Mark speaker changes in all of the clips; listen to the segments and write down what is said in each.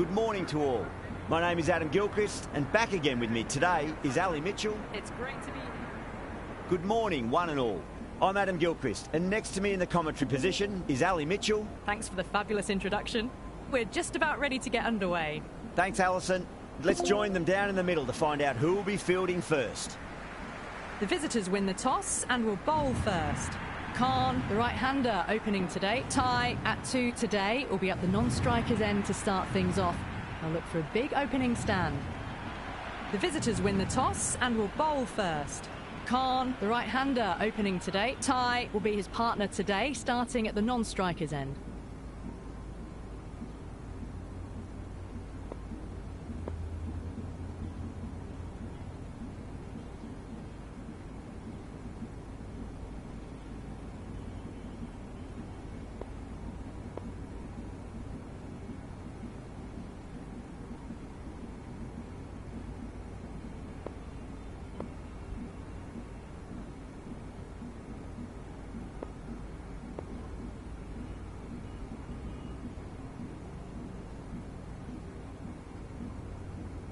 Speaker 1: good morning to all. My name is Adam Gilchrist, and back again with me today is Ali Mitchell.
Speaker 2: It's great to be here.
Speaker 1: Good morning, one and all. I'm Adam Gilchrist, and next to me in the commentary position is Ali Mitchell.
Speaker 2: Thanks for the fabulous introduction. We're just about ready to get underway.
Speaker 1: Thanks, Alison. Let's join them down in the middle to find out who will be fielding first.
Speaker 2: The visitors win the toss and will bowl first. Khan, the right-hander, opening today. Tai at 2 today will be at the non-striker's end to start things off. They'll look for a big opening stand. The visitors win the toss and will bowl first. Khan, the right-hander, opening today. Tai will be his partner today, starting at the non-striker's end.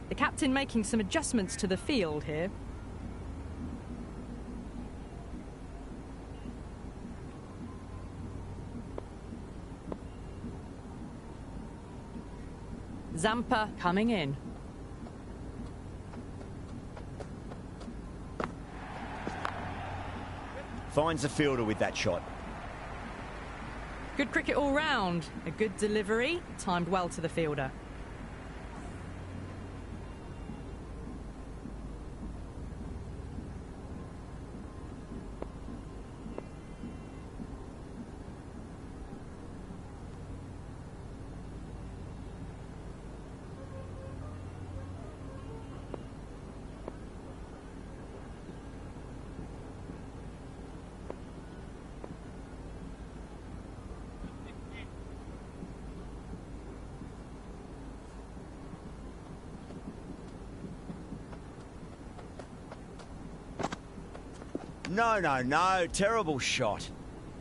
Speaker 2: The captain making some adjustments to the field here. Zampa coming in.
Speaker 1: Finds the fielder with that shot.
Speaker 2: Good cricket all round. A good delivery, timed well to the fielder.
Speaker 1: No, terrible shot.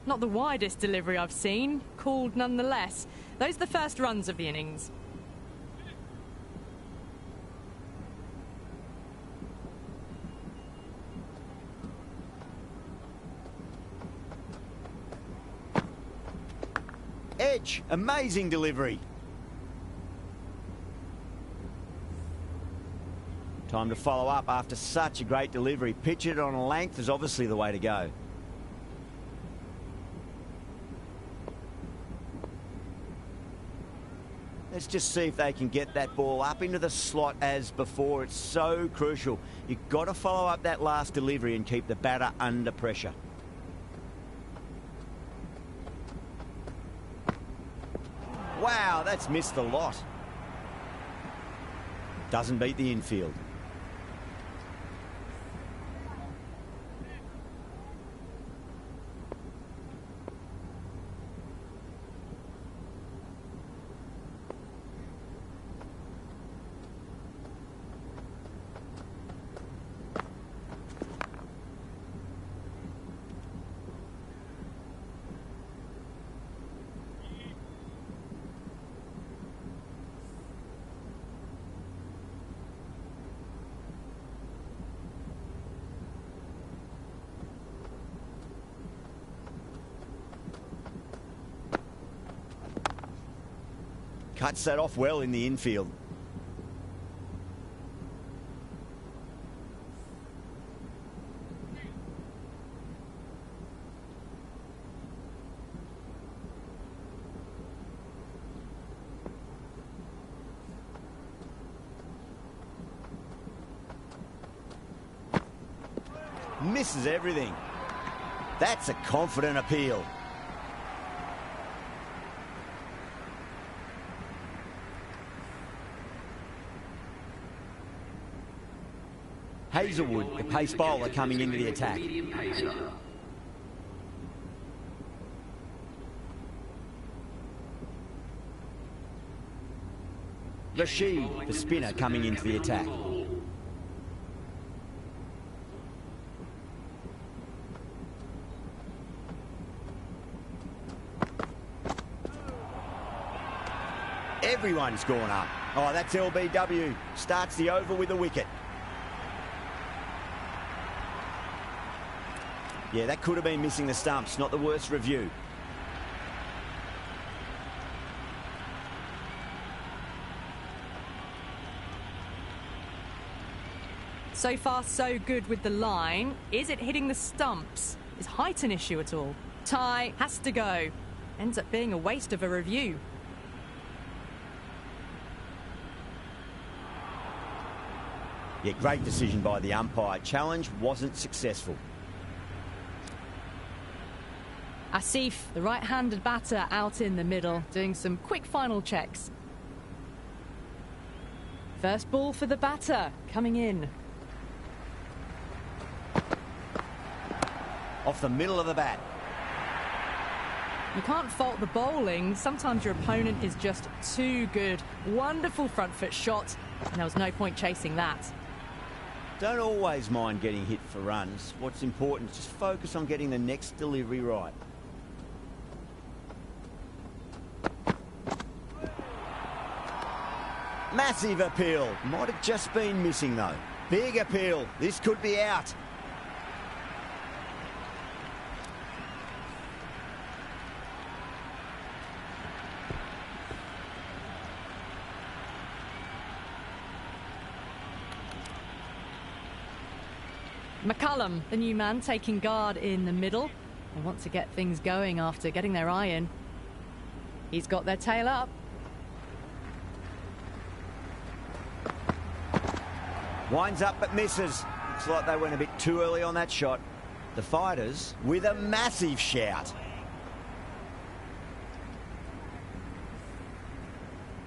Speaker 2: Not the widest delivery I've seen, called nonetheless. Those are the first runs of the innings.
Speaker 1: Edge, amazing delivery. Time to follow up after such a great delivery. Pitch it on a length is obviously the way to go. Let's just see if they can get that ball up into the slot as before. It's so crucial. You've got to follow up that last delivery and keep the batter under pressure. Wow, that's missed a lot. Doesn't beat the infield. Cuts that off well in the infield. Misses everything. That's a confident appeal. Hazelwood, the pace bowler, coming into the attack. Rashid, the spinner, coming into the attack. Everyone's gone up. Oh, that's LBW. Starts the over with a wicket. Yeah, that could have been missing the stumps. Not the worst review.
Speaker 2: So far, so good with the line. Is it hitting the stumps? Is height an issue at all? Ty has to go. Ends up being a waste of a review.
Speaker 1: Yeah, great decision by the umpire. Challenge wasn't successful.
Speaker 2: Asif, the right-handed batter, out in the middle, doing some quick final checks. First ball for the batter, coming in.
Speaker 1: Off the middle of the bat.
Speaker 2: You can't fault the bowling. Sometimes your opponent is just too good. Wonderful front foot shot, and there was no point chasing that.
Speaker 1: Don't always mind getting hit for runs. What's important is just focus on getting the next delivery right. Massive appeal. Might have just been missing though. Big appeal. This could be out.
Speaker 2: McCullum, the new man, taking guard in the middle. They want to get things going after getting their eye in. He's got their tail up.
Speaker 1: Winds up but misses. Looks like they went a bit too early on that shot. The fighters with a massive shout.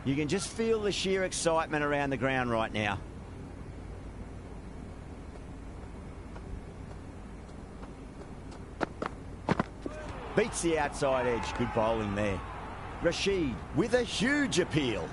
Speaker 1: You can just feel the sheer excitement around the ground right now. Beats the outside edge. Good bowling there. Rashid with a huge appeal.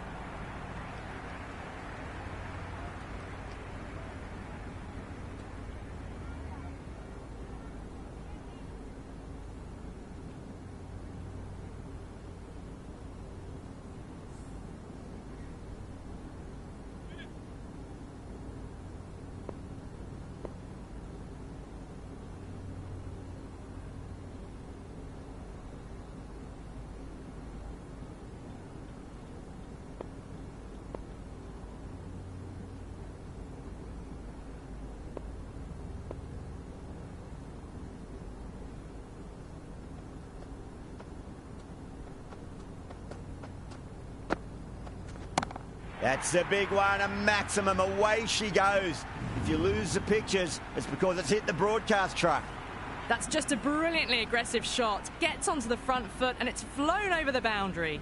Speaker 1: That's a big one, a maximum. Away she goes. If you lose the pictures, it's because it's hit the broadcast truck.
Speaker 2: That's just a brilliantly aggressive shot. Gets onto the front foot and it's flown over the boundary.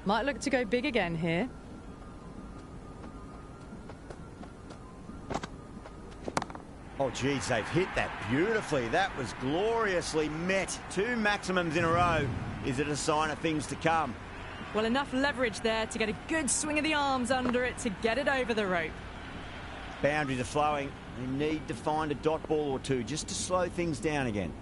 Speaker 2: Might look to go big again here.
Speaker 1: Oh, geez, they've hit that beautifully. That was gloriously met. 2 maximums in a row. Is it a sign of things to come?
Speaker 2: Well, enough leverage there to get a good swing of the arms under it to get it over the rope.
Speaker 1: Boundaries are flowing. They need to find a dot ball or two just to slow things down again.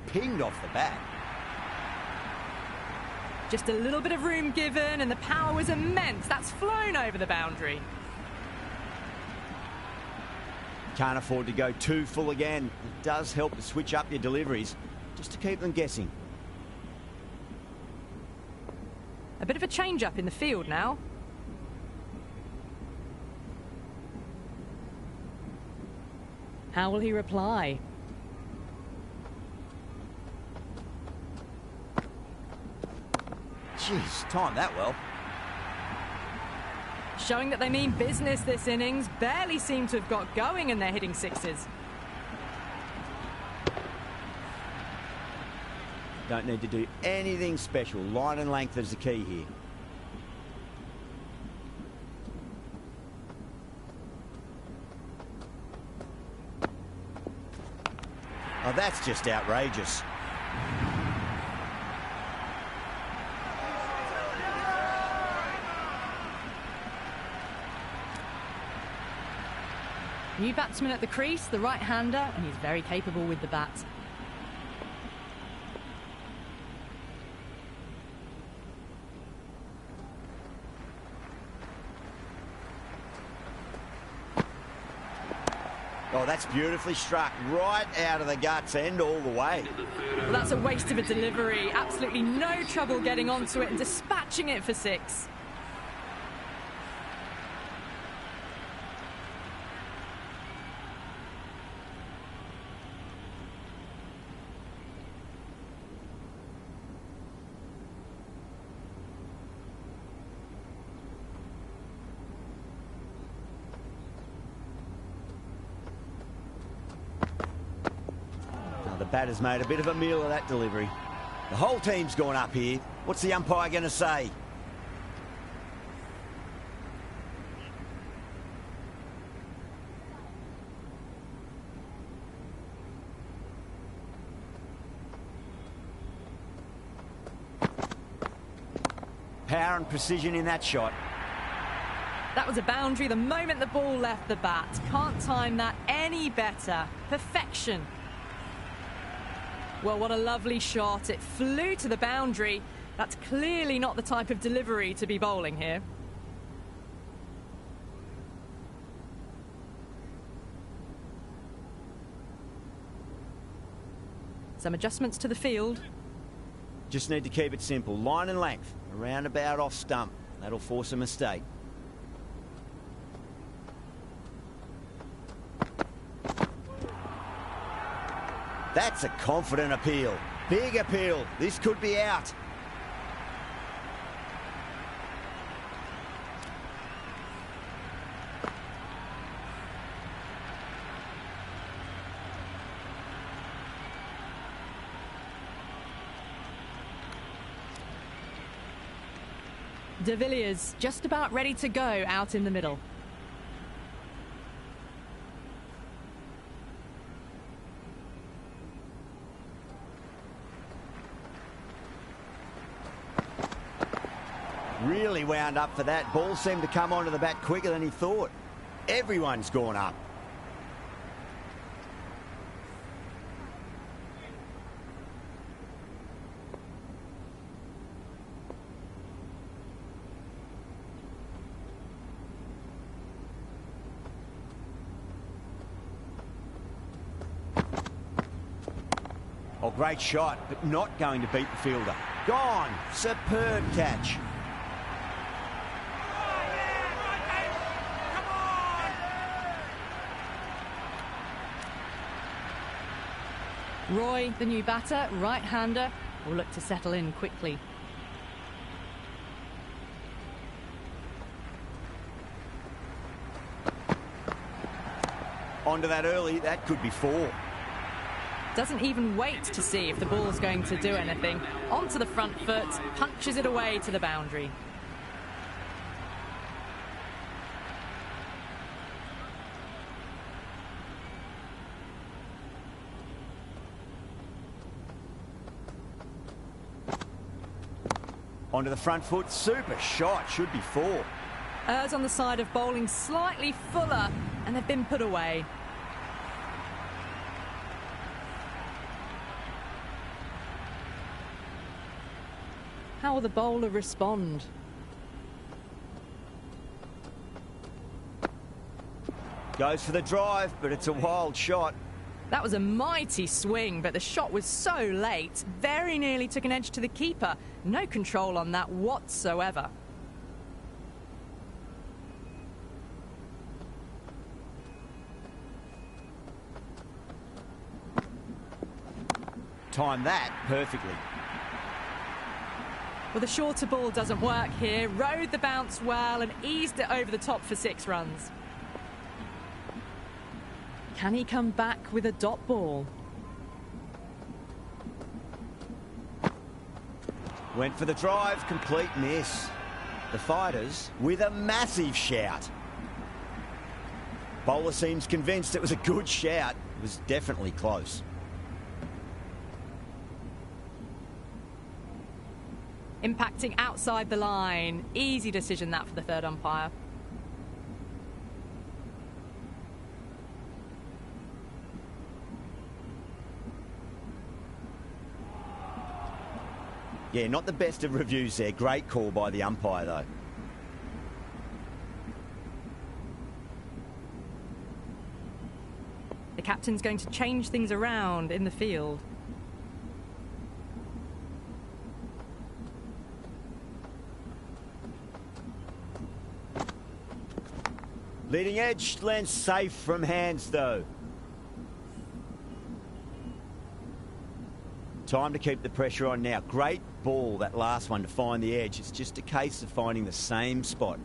Speaker 1: Pinged off the bat.
Speaker 2: Just a little bit of room given and the power was immense. That's flown over the boundary.
Speaker 1: Can't afford to go too full again. It does help to switch up your deliveries just to keep them guessing.
Speaker 2: A bit of a change-up in the field now. How will he reply?
Speaker 1: Jeez, timed that well.
Speaker 2: Showing that they mean business this innings. Barely seem to have got going and they're hitting sixes.
Speaker 1: Don't need to do anything special. Line and length is the key here. Oh, that's just outrageous.
Speaker 2: New batsman at the crease, the right-hander, and he's very capable with the bat.
Speaker 1: Oh, that's beautifully struck, right out of the guts end all the way.
Speaker 2: Well, that's a waste of a delivery. Absolutely no trouble getting onto it and dispatching it for 6.
Speaker 1: The batter's made a bit of a meal of that delivery. The whole team's gone up here. What's the umpire going to say? Power and precision in that shot.
Speaker 2: That was a boundary the moment the ball left the bat. Can't time that any better. Perfection. Well, what a lovely shot. It flew to the boundary. That's clearly not the type of delivery to be bowling here. Some adjustments to the field.
Speaker 1: Just need to keep it simple. Line and length. Around about off stump. That'll force a mistake. That's a confident appeal. Big appeal. This could be out.
Speaker 2: De Villiers just about ready to go out in the middle.
Speaker 1: Really wound up for that. Ball seemed to come onto the bat quicker than he thought. Everyone's gone up. Oh, great shot, but not going to beat the fielder. Gone. Superb catch.
Speaker 2: Roy, the new batter, right-hander, will look to settle in quickly.
Speaker 1: Onto that early, that could be 4.
Speaker 2: Doesn't even wait to see if the ball's going to do anything. Onto the front foot, punches it away to the boundary.
Speaker 1: Onto the front foot, super shot, should be 4.
Speaker 2: Errs on the side of bowling slightly fuller, and they've been put away. How will the bowler respond?
Speaker 1: Goes for the drive, but it's a wild shot.
Speaker 2: That was a mighty swing, but the shot was so late. Very nearly took an edge to the keeper. No control on that whatsoever.
Speaker 1: Timed that perfectly.
Speaker 2: Well, the shorter ball doesn't work here. Rode the bounce well and eased it over the top for 6 runs. Can he come back with a dot ball?
Speaker 1: Went for the drive, complete miss. The fighters with a massive shout. Bowler seems convinced it was a good shout. It was definitely close.
Speaker 2: Impacting outside the line. Easy decision that for the third umpire.
Speaker 1: Yeah, not the best of reviews there. Great call by the umpire, though.
Speaker 2: The captain's going to change things around in the field.
Speaker 1: Leading edge lands safe from hands, though. Time to keep the pressure on now. Great ball, that last one, to find the edge. It's just a case of finding the same spot.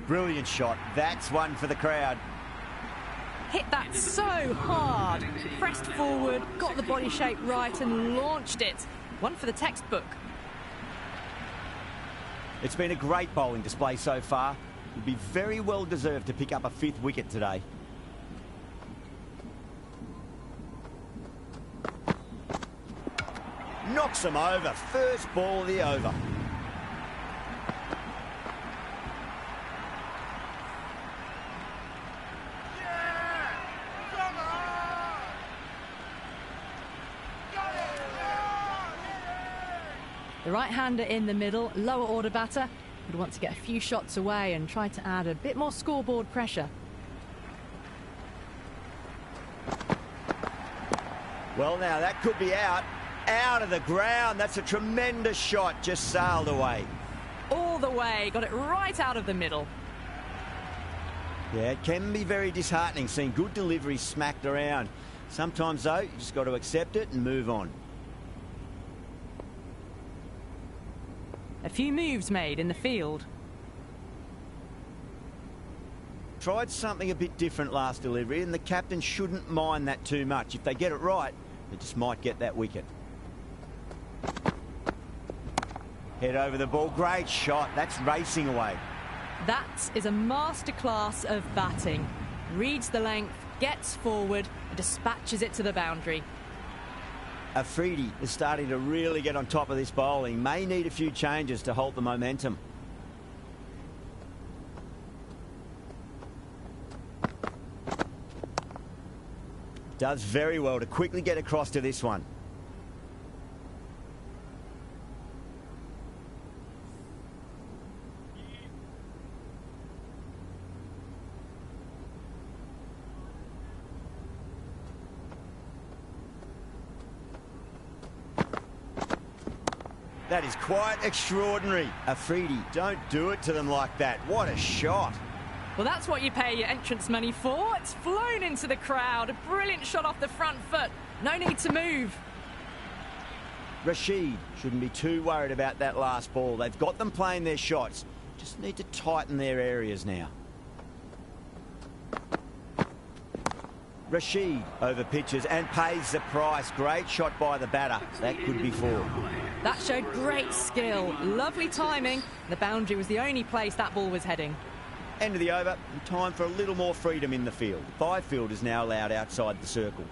Speaker 1: Brilliant shot. That's one for the crowd.
Speaker 2: Hit that so hard. Pressed forward, got the body shape right and launched it. One for the textbook.
Speaker 1: It's been a great bowling display so far. Would be very well deserved to pick up a 5th wicket today. Knocks them over. First ball of the over.
Speaker 2: The right-hander in the middle, lower order batter, would want to get a few shots away and try to add a bit more scoreboard pressure.
Speaker 1: Well, now that could be out. Out of the ground. That's a tremendous shot. Just sailed away.
Speaker 2: All the way. Got it right out of the middle.
Speaker 1: Yeah, it can be very disheartening seeing good delivery smacked around. Sometimes, though, you just got to accept it and move on.
Speaker 2: A few moves made in the field.
Speaker 1: Tried something a bit different last delivery, and the captain shouldn't mind that too much. If they get it right, they just might get that wicket. Head over the ball. Great shot. That's racing away.
Speaker 2: That is a masterclass of batting. Reads the length, gets forward, and dispatches it to the boundary.
Speaker 1: Afridi is starting to really get on top of this bowling. May need a few changes to halt the momentum. Does very well to quickly get across to this one. That is quite extraordinary. Afridi, don't do it to them like that. What a shot.
Speaker 2: Well, that's what you pay your entrance money for. It's flown into the crowd. A brilliant shot off the front foot. No need to move.
Speaker 1: Rashid shouldn't be too worried about that last ball. They've got them playing their shots. Just need to tighten their areas now. Rashid over pitches and pays the price. Great shot by the batter. That could be 4.
Speaker 2: That showed great skill. Lovely timing. The boundary was the only place that ball was heading.
Speaker 1: End of the over, and time for a little more freedom in the field. 5 fielders now allowed outside the circle.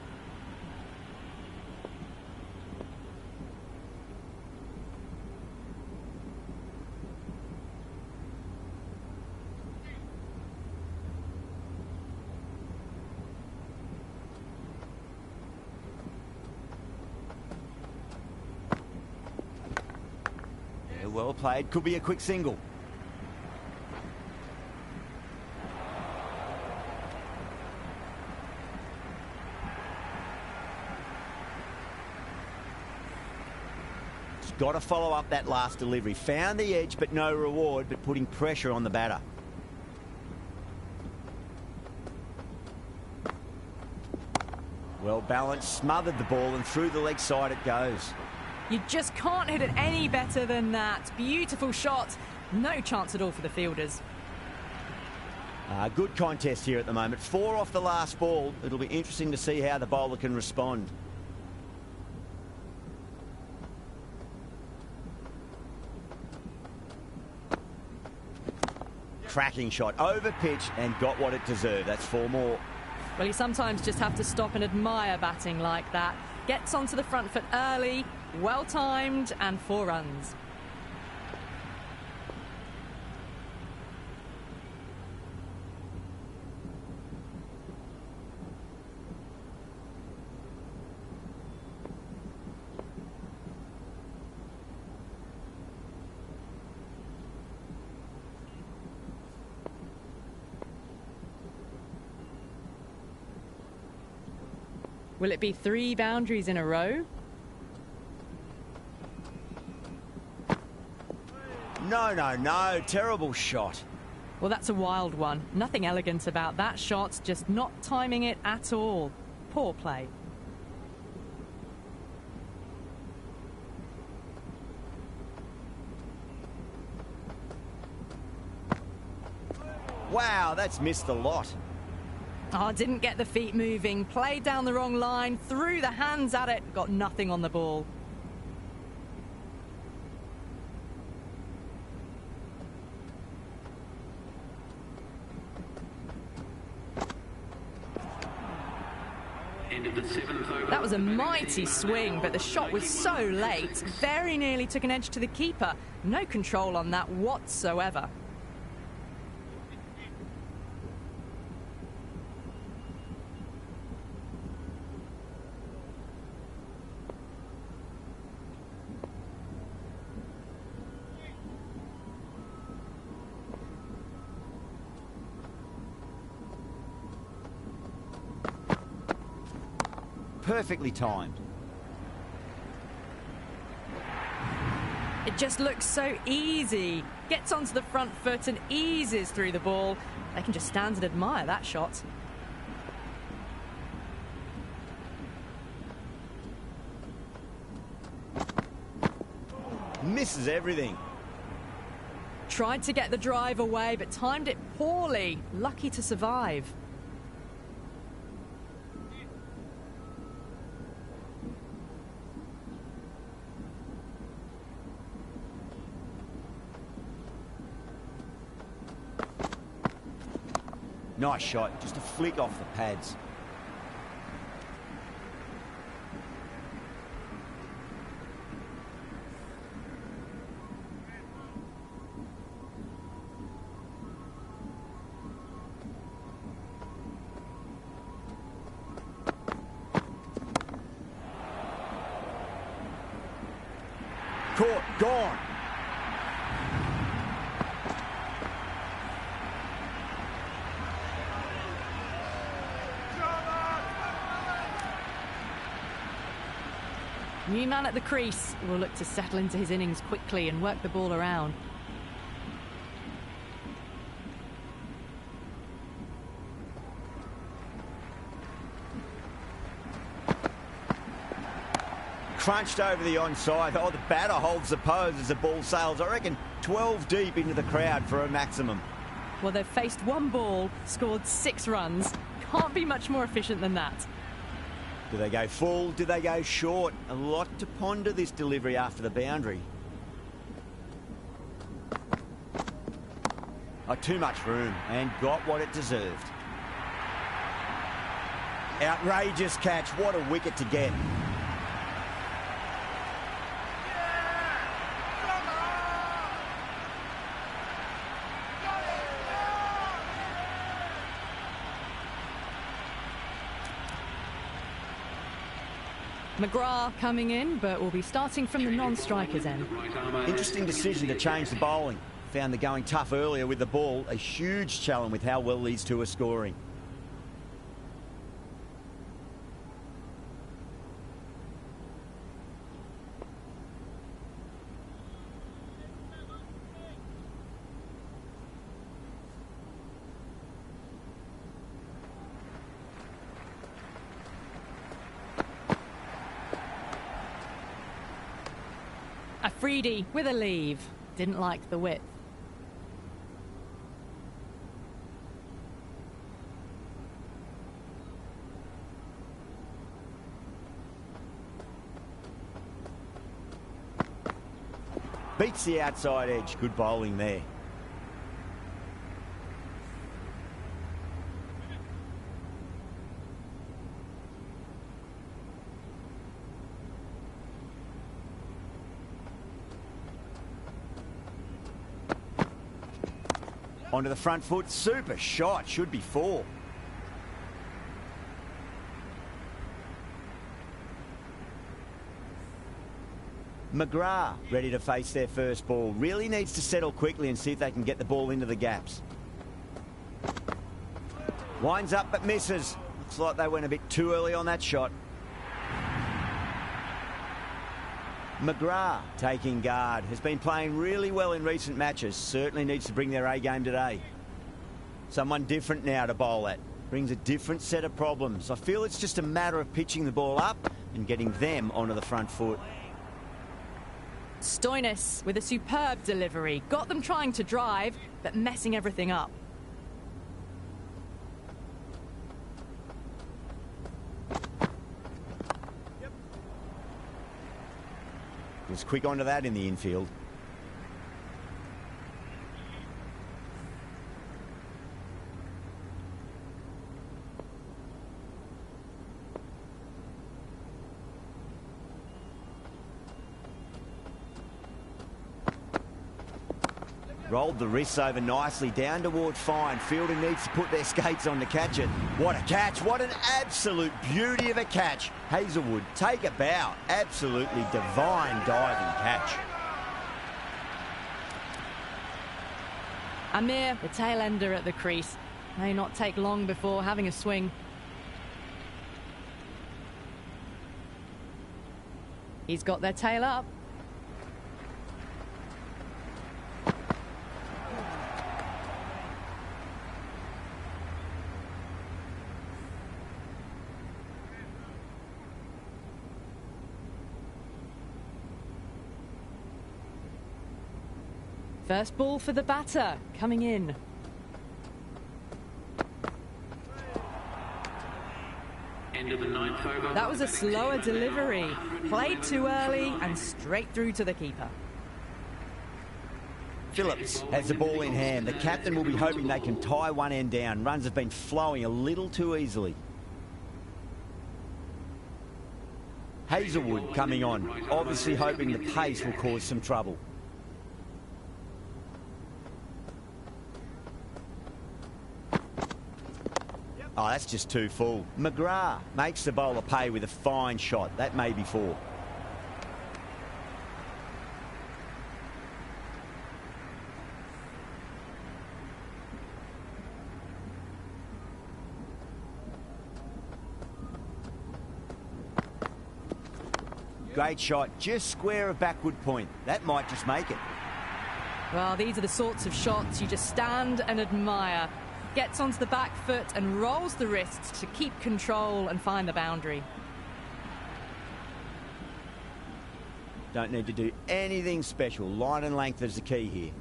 Speaker 1: Yeah, well played. Could be a quick single. Got to follow up that last delivery. Found the edge, but no reward, but putting pressure on the batter. Well balanced, smothered the ball, and through the leg side it goes.
Speaker 2: You just can't hit it any better than that. Beautiful shot. No chance at all for the fielders.
Speaker 1: Good contest here at the moment. 4 off the last ball. It'll be interesting to see how the bowler can respond. Cracking shot, over pitch, and got what it deserved. That's 4 more.
Speaker 2: Well, you sometimes just have to stop and admire batting like that. Gets onto the front foot early, well timed, and 4 runs. Will it be 3 boundaries in a row?
Speaker 1: No. Terrible shot.
Speaker 2: Well, that's a wild one. Nothing elegant about that shot, just not timing it at all. Poor play.
Speaker 1: Wow, that's missed a lot.
Speaker 2: Oh, didn't get the feet moving. Played down the wrong line, threw the hands at it, got nothing on the ball. That was a mighty swing, but the shot was so late. Very nearly took an edge to the keeper. No control on that whatsoever.
Speaker 1: Perfectly timed.
Speaker 2: It just looks so easy. Gets onto the front foot and eases through the ball. They can just stand and admire that shot.
Speaker 1: Misses everything.
Speaker 2: Tried to get the drive away, but timed it poorly. Lucky to survive.
Speaker 1: Nice shot, just a flick off the pads. Caught, gone.
Speaker 2: New man at the crease will look to settle into his innings quickly and work the ball around.
Speaker 1: Crunched over the onside. Oh, the batter holds the pose as the ball sails, I reckon, 12 deep into the crowd for a maximum.
Speaker 2: Well, they've faced one ball, scored 6 runs. Can't be much more efficient than that.
Speaker 1: Do they go full? Do they go short? A lot to ponder this delivery after the boundary. Oh, too much room and got what it deserved. Outrageous catch. What a wicket to get.
Speaker 2: McGrath coming in, but will be starting from the non-strikers end.
Speaker 1: Interesting decision to change the bowling. Found the going tough earlier with the ball. A huge challenge with how well these two are scoring.
Speaker 2: Afridi with a leave. Didn't like the width.
Speaker 1: Beats the outside edge. Good bowling there. Onto the front foot. Super shot. Should be 4. McGrath ready to face their first ball. Really needs to settle quickly and see if they can get the ball into the gaps. Winds up but misses. Looks like they went a bit too early on that shot. McGrath taking guard. Has been playing really well in recent matches. Certainly needs to bring their A game today. Someone different now to bowl at. Brings a different set of problems. I feel it's just a matter of pitching the ball up and getting them onto the front foot.
Speaker 2: Stoinis with a superb delivery. Got them trying to drive, but messing everything up.
Speaker 1: Was quick onto that in the infield. Rolled the wrists over nicely, down toward fine. Fielder needs to put their skates on to catch it. What a catch. What an absolute beauty of a catch. Hazelwood, take a bow. Absolutely divine diving catch.
Speaker 2: Amir, the tail ender at the crease. May not take long before having a swing. He's got their tail up. First ball for the batter, coming in.
Speaker 3: End of the ninth over.
Speaker 2: That was a slower delivery. Played too early and straight through to the keeper.
Speaker 1: Phillips has the ball in hand. The captain will be hoping they can tie one end down. Runs have been flowing a little too easily. Hazelwood coming on, obviously hoping the pace will cause some trouble. Oh, that's just too full. McGrath makes the bowler pay with a fine shot. That may be four. Great shot, just square of backward point. That might just make it.
Speaker 2: Well, these are the sorts of shots you just stand and admire. Gets onto the back foot and rolls the wrists to keep control and find the boundary.
Speaker 1: Don't need to do anything special. Line and length is the key here.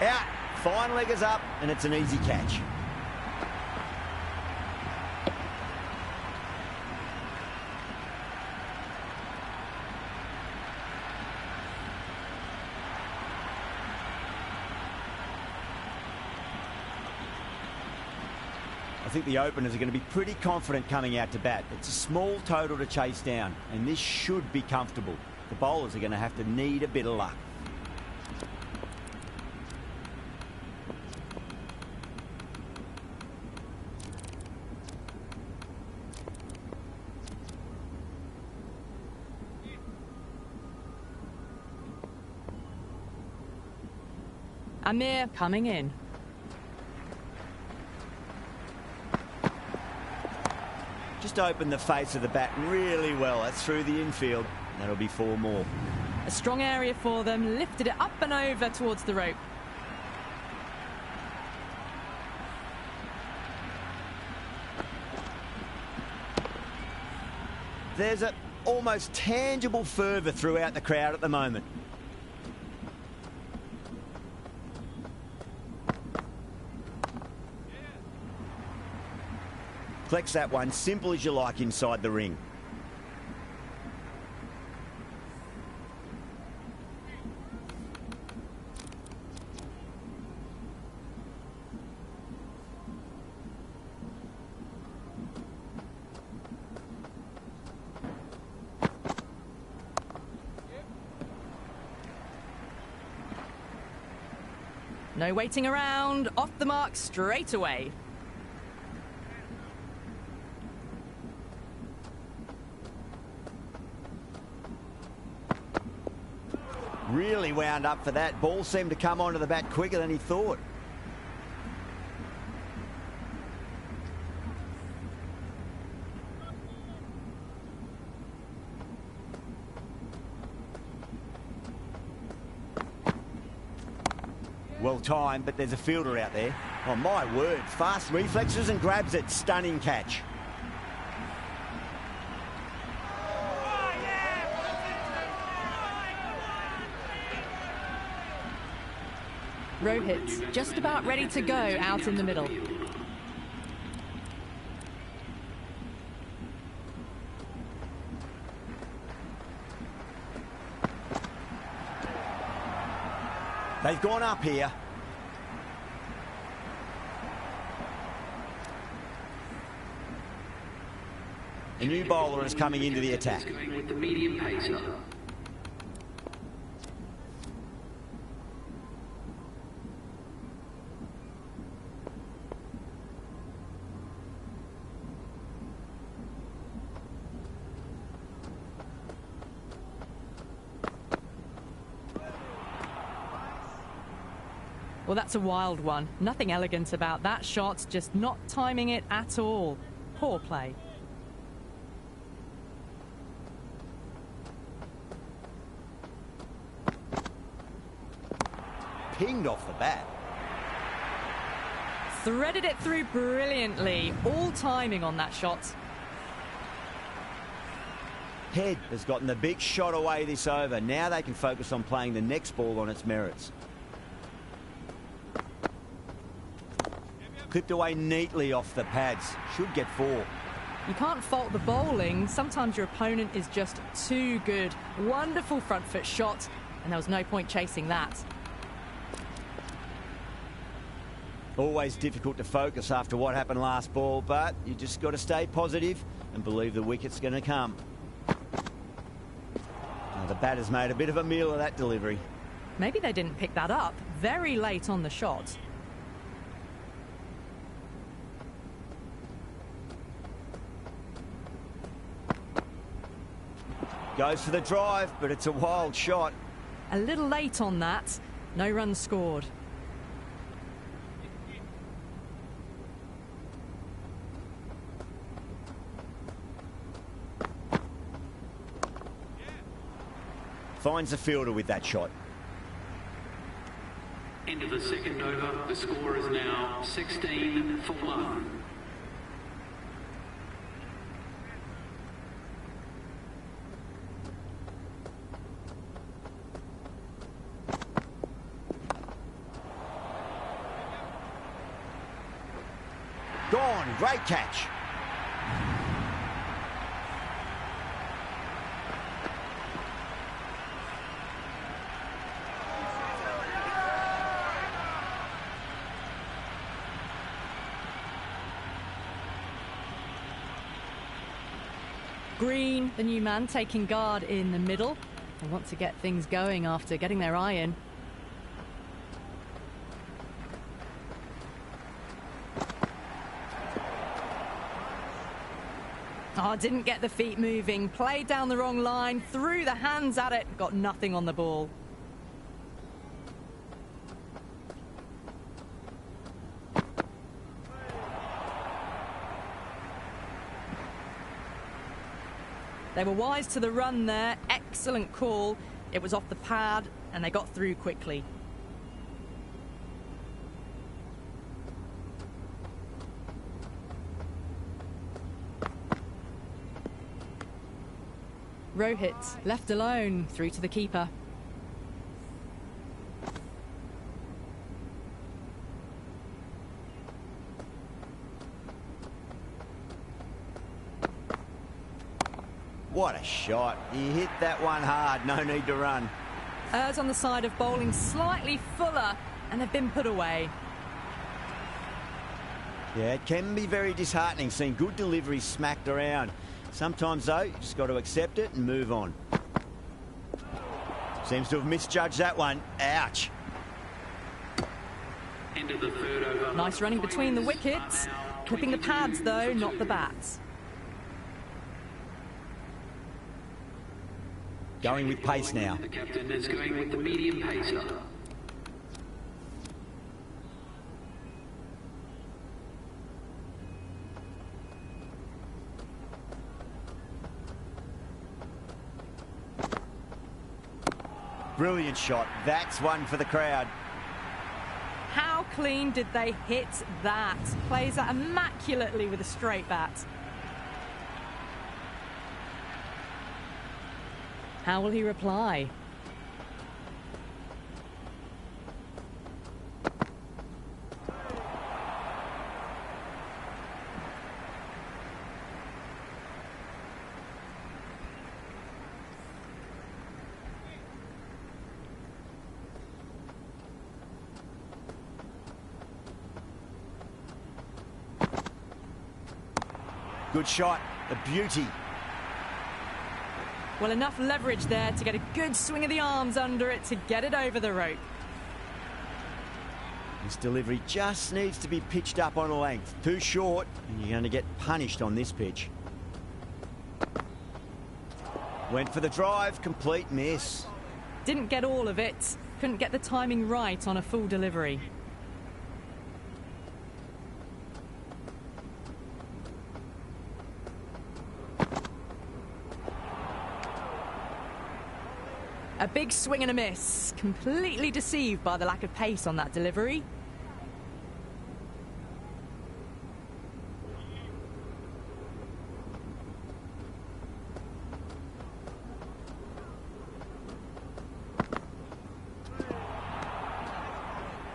Speaker 1: Out, fine leggers up, and it's an easy catch. I think the openers are going to be pretty confident coming out to bat. It's a small total to chase down, and this should be comfortable. The bowlers are going to have to need a bit of luck.
Speaker 2: Amir coming in.
Speaker 1: Just opened the face of the bat really well. That's through the infield. That'll be four more.
Speaker 2: A strong area for them, lifted it up and over towards the rope.
Speaker 1: There's an almost tangible fervour throughout the crowd at the moment. Collects that one, simple as you like inside the ring.
Speaker 2: No waiting around. Off the mark straight away.
Speaker 1: Really wound up for that. Ball seemed to come onto the bat quicker than he thought. Well timed, but there's a fielder out there. Oh, my word. Fast reflexes and grabs it. Stunning catch.
Speaker 2: Rohit's just about ready to go out in the middle.
Speaker 1: They've gone up here. A new bowler is coming into the attack.
Speaker 3: With the medium pacer.
Speaker 2: Well, that's a wild one. Nothing elegant about that shot, just not timing it at all. Poor play.
Speaker 1: Pinged off the bat.
Speaker 2: Threaded it through brilliantly. All timing on that shot.
Speaker 1: Head has gotten the big shot away this over. Now they can focus on playing the next ball on its merits. Clipped away neatly off the pads. Should get 4.
Speaker 2: You can't fault the bowling. Sometimes your opponent is just too good. Wonderful front foot shot, and there was no point chasing that.
Speaker 1: Always difficult to focus after what happened last ball, but you just got to stay positive and believe the wicket's going to come. Now, the batter's made a bit of a meal of that delivery.
Speaker 2: Maybe they didn't pick that up very late on the shot.
Speaker 1: Goes for the drive, but it's a wild shot.
Speaker 2: A little late on that. No runs scored.
Speaker 1: Finds the fielder with that shot.
Speaker 3: End of the second over. The score is now 16 for 1.
Speaker 1: Gone. Great catch.
Speaker 2: Green, the new man, taking guard in the middle. They want to get things going after getting their eye in. Oh, didn't get the feet moving. Played down the wrong line, threw the hands at it, got nothing on the ball. They were wise to the run there. Excellent call. It was off the pad and they got through quickly. Rohit left alone, through to the keeper.
Speaker 1: What a shot. He hit that one hard. No need to run.
Speaker 2: Errs on the side of bowling slightly fuller, and they've been put away.
Speaker 1: Yeah, it can be very disheartening seeing good deliveries smacked around. Sometimes, though, you just got to accept it and move on. Seems to have misjudged that one. Ouch.
Speaker 3: of the third over.
Speaker 2: Nice running between the wickets. Clipping the pads, though, not the bats.
Speaker 1: Going with pace now.
Speaker 3: The captain is going with the medium pacer.
Speaker 1: Brilliant shot. That's one for the crowd.
Speaker 2: How clean did they hit that? Plays that immaculately with a straight bat. How will he reply?
Speaker 1: Good shot. A beauty.
Speaker 2: Well, enough leverage there to get a good swing of the arms under it to get it over the rope.
Speaker 1: This delivery just needs to be pitched up on a length. Too short, and you're going to get punished on this pitch. Went for the drive, complete miss.
Speaker 2: Didn't get all of it. Couldn't get the timing right on a full delivery. A big swing and a miss. Completely deceived by the lack of pace on that delivery.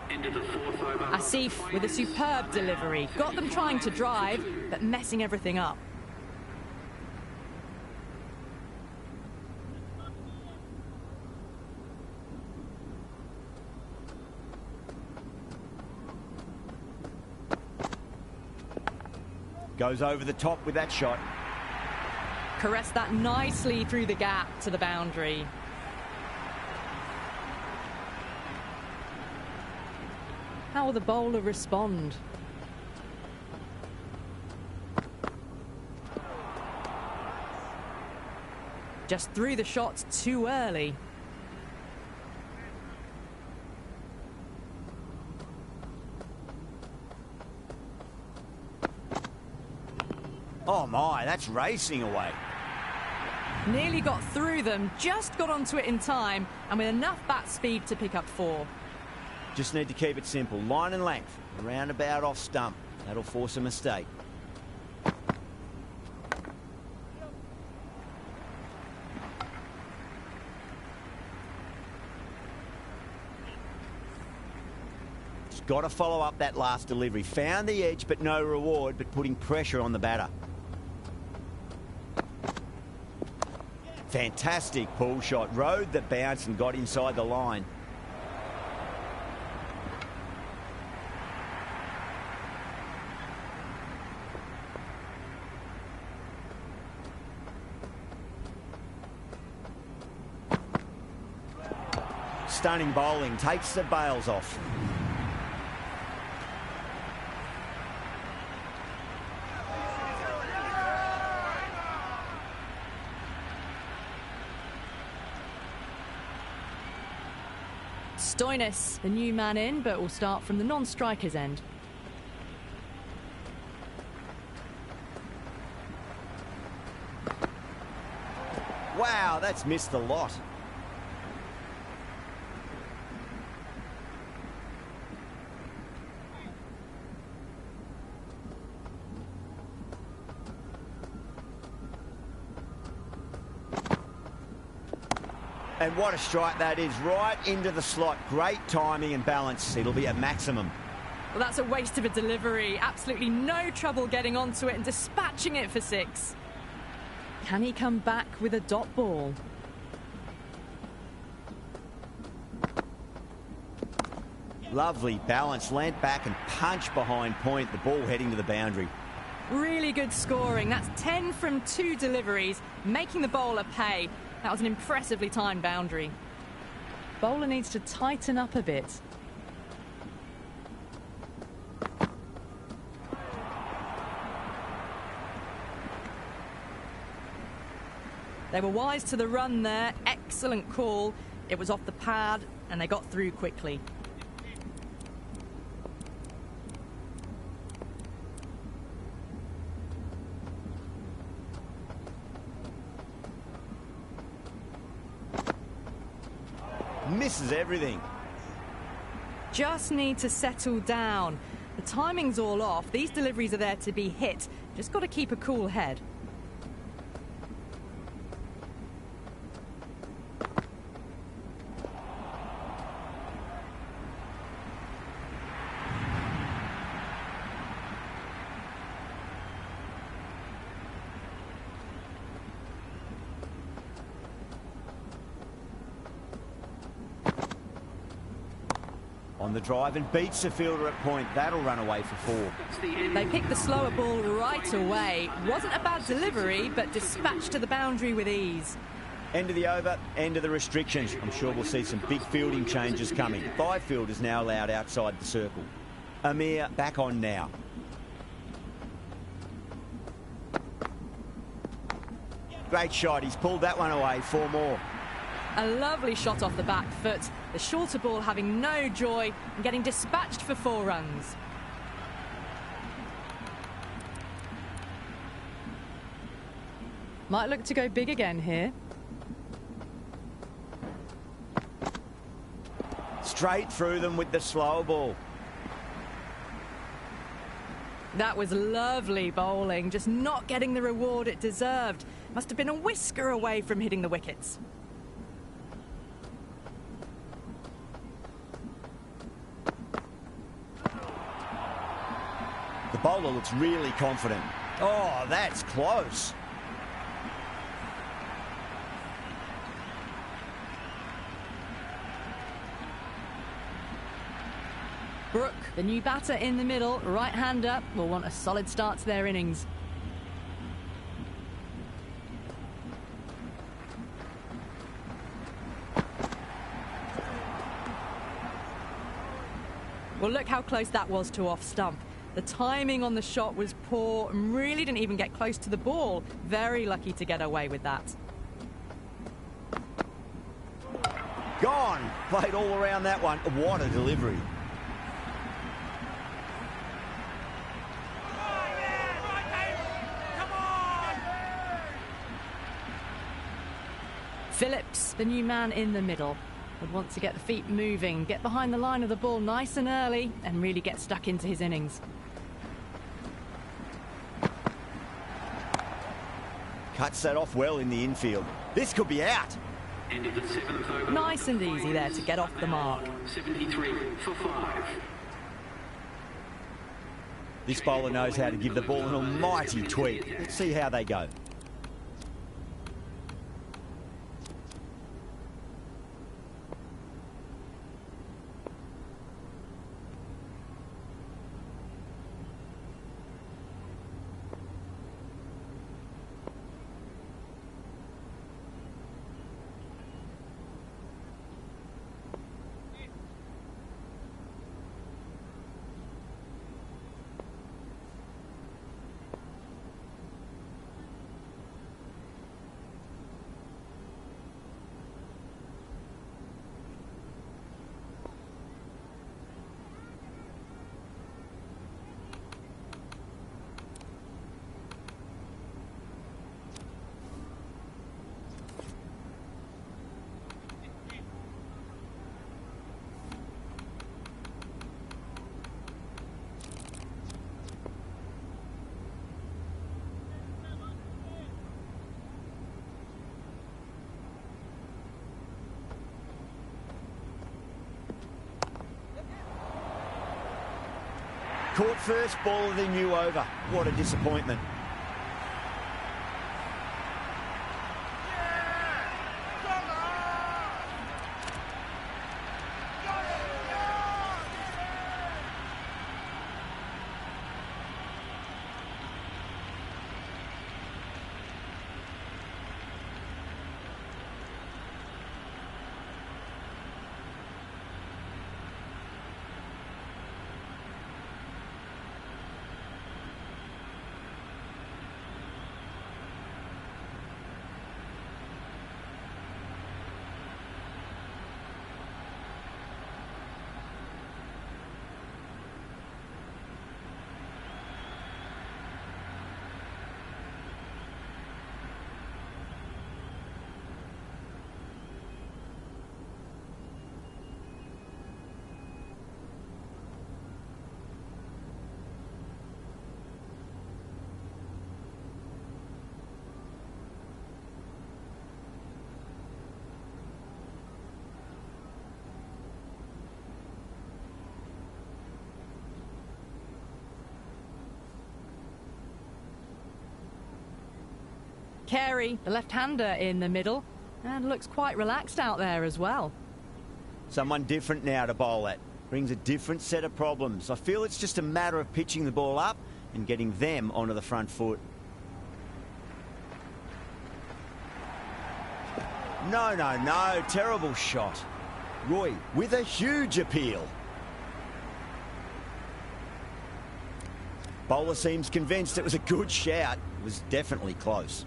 Speaker 3: Into the fourth over.
Speaker 2: Asif with a superb delivery. Got them trying to drive, but messing everything up.
Speaker 1: Goes over the top with that shot.
Speaker 2: Caressed that nicely through the gap to the boundary. How will the bowler respond? Just threw the shot too early.
Speaker 1: Oh my, that's racing away.
Speaker 2: Nearly got through them, just got onto it in time, and with enough bat speed to pick up 4.
Speaker 1: Just need to keep it simple. Line and length, around about off stump. That'll force a mistake. Just got to follow up that last delivery. Found the edge, but no reward, but putting pressure on the batter. Fantastic pull shot. Rode the bounce and got inside the line. Stunning bowling. Takes the bails off.
Speaker 2: Stoinis, the new man in, but will start from the non-striker's end.
Speaker 1: Wow, that's missed a lot. And what a strike that is, right into the slot. Great timing and balance. It'll be at maximum.
Speaker 2: Well, that's a waste of a delivery. Absolutely no trouble getting onto it and dispatching it for 6. Can he come back with a dot ball?
Speaker 1: Lovely balance, leant back and punch behind point. The ball heading to the boundary.
Speaker 2: Really good scoring. That's 10 from 2 deliveries, making the bowler pay. That was an impressively timed boundary. Bowler needs to tighten up a bit. They were wise to the run there. Excellent call. It was off the pad and they got through quickly.
Speaker 1: Misses everything.
Speaker 2: Just need to settle down. The timing's all off. These deliveries are there to be hit. Just got to keep a cool head.
Speaker 1: On the drive and beats the fielder at point. That'll run away for 4.
Speaker 2: They picked the slower ball right away. Wasn't a bad delivery, but dispatched to the boundary with ease.
Speaker 1: End of the over, end of the restrictions. I'm sure we'll see some big fielding changes coming. 5 fielders now allowed outside the circle. Amir back on now. Great shot. He's pulled that one away. 4 more.
Speaker 2: A lovely shot off the back foot. The shorter ball having no joy and getting dispatched for 4 runs. Might look to go big again here.
Speaker 1: Straight through them with the slower ball.
Speaker 2: That was lovely bowling, just not getting the reward it deserved. Must have been a whisker away from hitting the wickets.
Speaker 1: The bowler looks really confident. Oh, that's close.
Speaker 2: Brooke, the new batter in the middle, right-hander, will want a solid start to their innings. Well, look how close that was to off stump. The timing on the shot was poor and really didn't even get close to the ball. Very lucky to get away with that.
Speaker 1: Gone. Played all around that one. What a delivery.
Speaker 2: Phillips, the new man in the middle, would want to get the feet moving, get behind the line of the ball nice and early and really get stuck into his innings.
Speaker 1: Cuts that off well in the infield. This could be out.
Speaker 3: End of the 7th over.
Speaker 2: Nice and easy there to get off the mark.
Speaker 3: 73 for 5.
Speaker 1: This bowler knows how to give the ball an almighty tweak. Let's see how they go. Caught first ball of the new over. What a disappointment.
Speaker 2: Carey, the left-hander in the middle, and looks quite relaxed out there as well.
Speaker 1: Someone different now to bowl at. Brings a different set of problems. I feel it's just a matter of pitching the ball up and getting them onto the front foot. No, no, no. Terrible shot. Roy with a huge appeal. Bowler seems convinced it was a good shout. It was definitely close.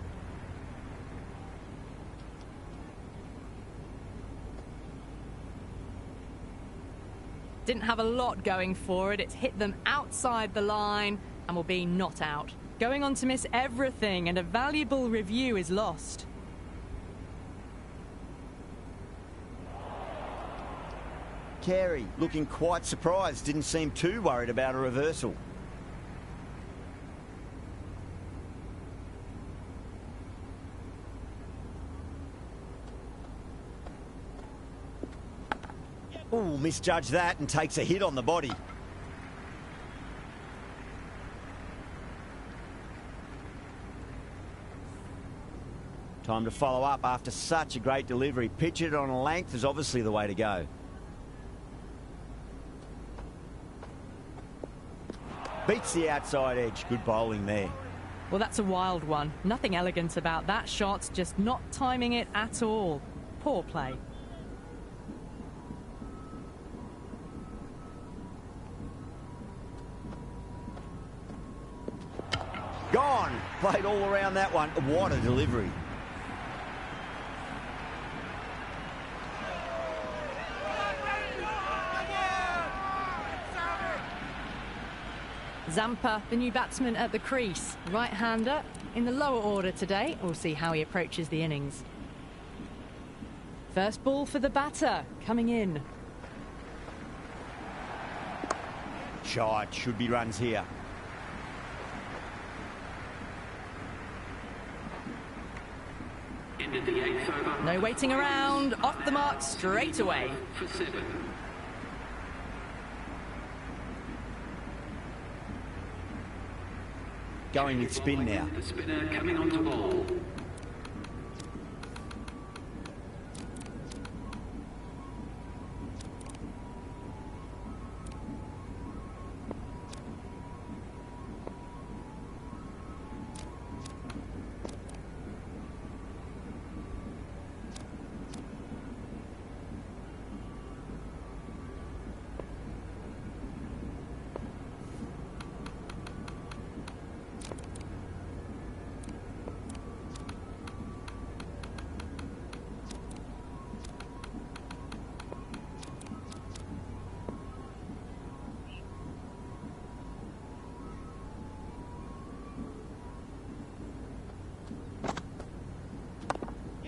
Speaker 2: Didn't have a lot going for it. It's hit them outside the line and will be not out. Going on to miss everything, and a valuable review is lost.
Speaker 1: Carey looking quite surprised. Didn't seem too worried about a reversal. Ooh, misjudged that and takes a hit on the body. Time to follow up after such a great delivery. Pitch it on a length is obviously the way to go. Beats the outside edge. Good bowling there.
Speaker 2: Well, that's a wild one. Nothing elegant about that shot, just not timing it at all. Poor play.
Speaker 1: Gone. Played all around that one. What a delivery.
Speaker 2: Zampa, the new batsman at the crease. Right-hander in the lower order today. We'll see how he approaches the innings. First ball for the batter, coming in.
Speaker 1: Shot. Should be runs here.
Speaker 3: Ended the 8th over.
Speaker 2: No waiting around, off the mark straight away.
Speaker 3: For 7.
Speaker 1: Going with spin now.
Speaker 3: The spinner coming on to bowl.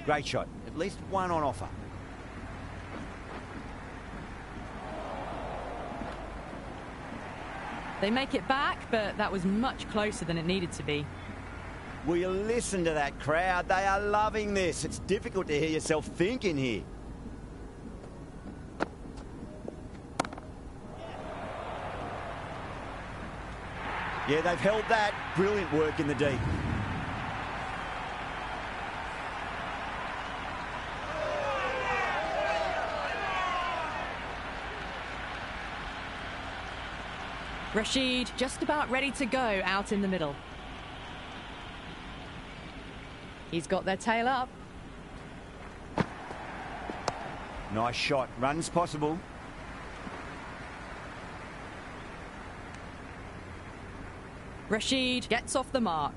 Speaker 1: Great shot. At least one on offer.
Speaker 2: They make it back, but that was much closer than it needed to be.
Speaker 1: Will you listen to that crowd? They are loving this. It's difficult to hear yourself thinking here. Yeah, they've held that. Brilliant work in the deep.
Speaker 2: Rashid just about ready to go out in the middle. He's got their tail up.
Speaker 1: Nice shot. Runs possible.
Speaker 2: Rashid gets off the mark.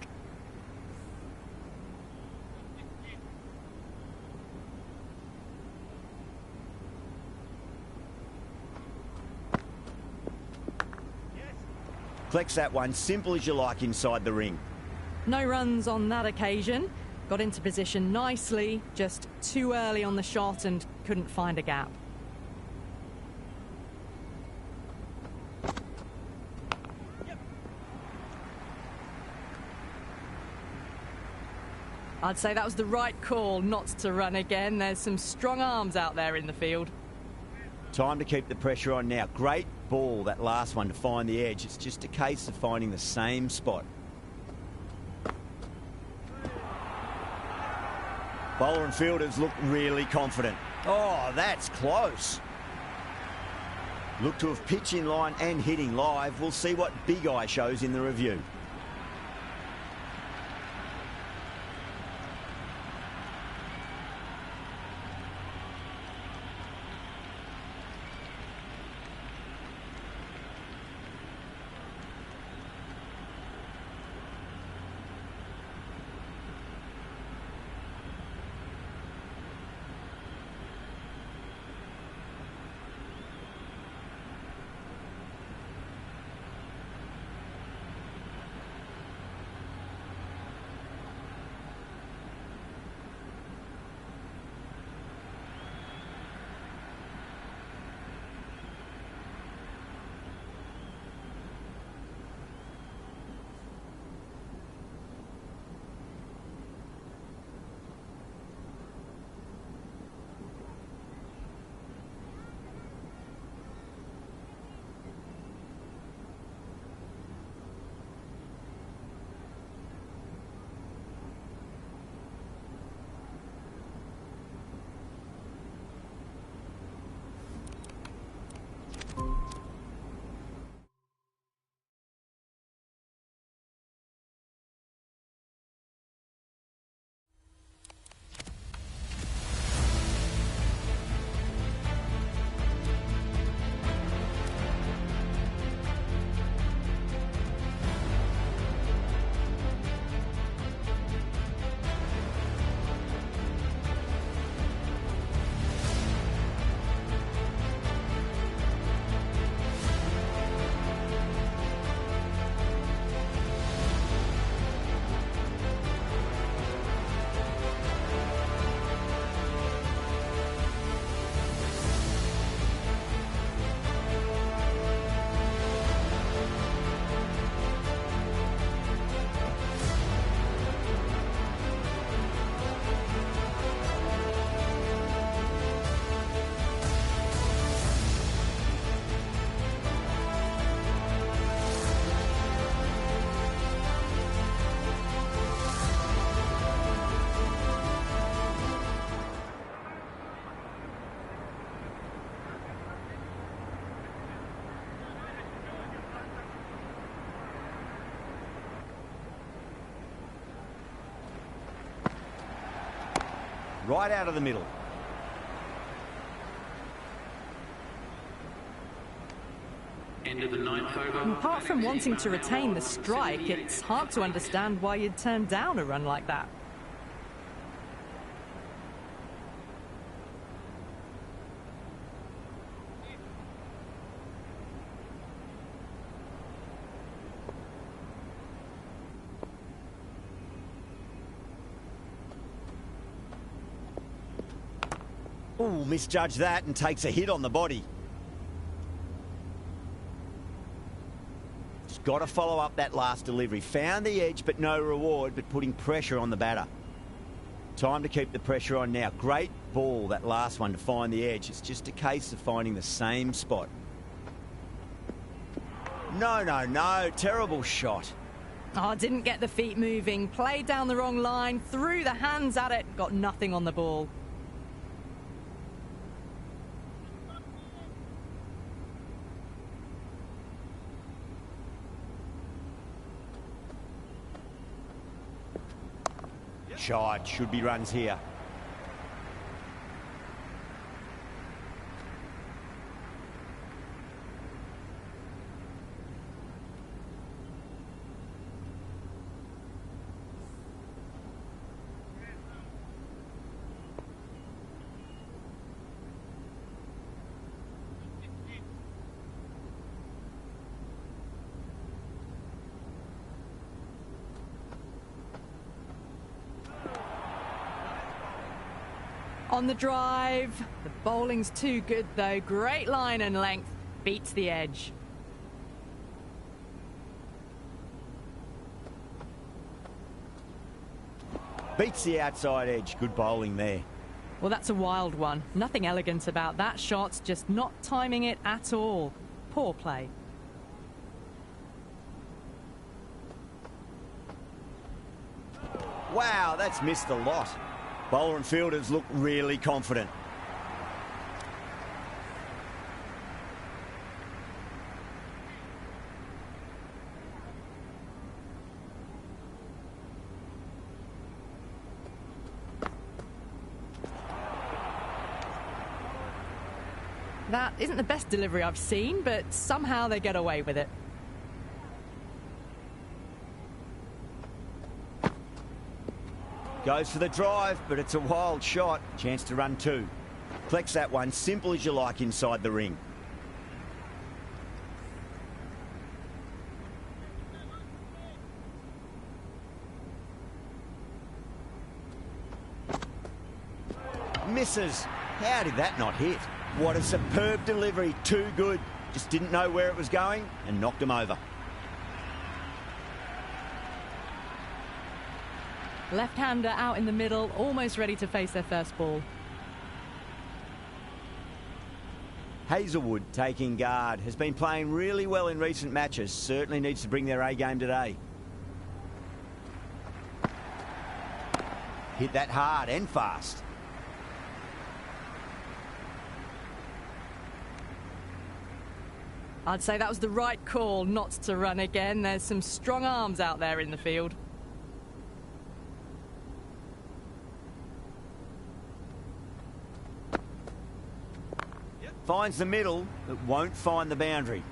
Speaker 1: Collects that one, simple as you like inside the ring.
Speaker 2: No runs on that occasion. Got into position nicely, just too early on the shot and couldn't find a gap. I'd say that was the right call not to run again. There's some strong arms out there in the field.
Speaker 1: Time to keep the pressure on now. Great ball, that last one, to find the edge. It's just a case of finding the same spot. Bowler and fielders look really confident. Oh, that's close. Look to have pitch in line and hitting live. We'll see what Big Eye shows in the review. Right out of the middle.
Speaker 3: End of the ninth over.
Speaker 2: Apart from wanting to retain the strike, it's hard to understand why you'd turn down a run like that.
Speaker 1: Ooh, misjudged that and takes a hit on the body. Just got to follow up that last delivery. Found the edge, but no reward, but putting pressure on the batter. Time to keep the pressure on now. Great ball, that last one, to find the edge. It's just a case of finding the same spot. No, no, no. Terrible shot.
Speaker 2: Oh, didn't get the feet moving. Played down the wrong line, threw the hands at it, got nothing on the ball.
Speaker 1: Shot, should be runs here.
Speaker 2: On the drive, the bowling's too good though. Great line and length, beats the edge.
Speaker 1: Beats the outside edge. Good bowling there.
Speaker 2: Well, that's a wild one. Nothing elegant about that shot, just not timing it at all. Poor play.
Speaker 1: Wow, that's missed a lot. Bowler and fielders look really confident.
Speaker 2: That isn't the best delivery I've seen, but somehow they get away with it.
Speaker 1: Goes for the drive, but it's a wild shot. Chance to run two. Flex that one, simple as you like inside the ring. Misses. How did that not hit? What a superb delivery. Too good. Just didn't know where it was going and knocked him over.
Speaker 2: Left-hander out in the middle, almost ready to face their first ball.
Speaker 1: Hazelwood taking guard. Has been playing really well in recent matches. Certainly needs to bring their A game today. Hit that hard and fast.
Speaker 2: I'd say that was the right call not to run again. There's some strong arms out there in the field.
Speaker 1: Finds the middle, but won't find the boundary.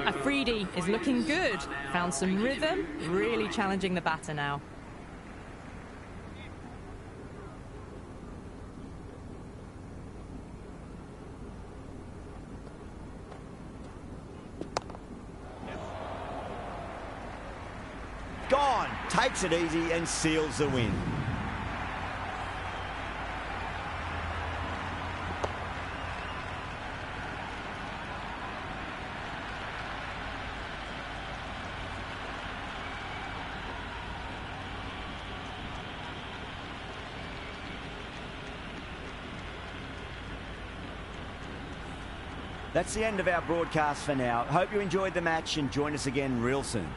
Speaker 2: Afridi is looking good. Found some rhythm, really challenging the batter now.
Speaker 1: Gone. Takes it easy and seals the win. That's the end of our broadcast for now. Hope you enjoyed the match and join us again real soon.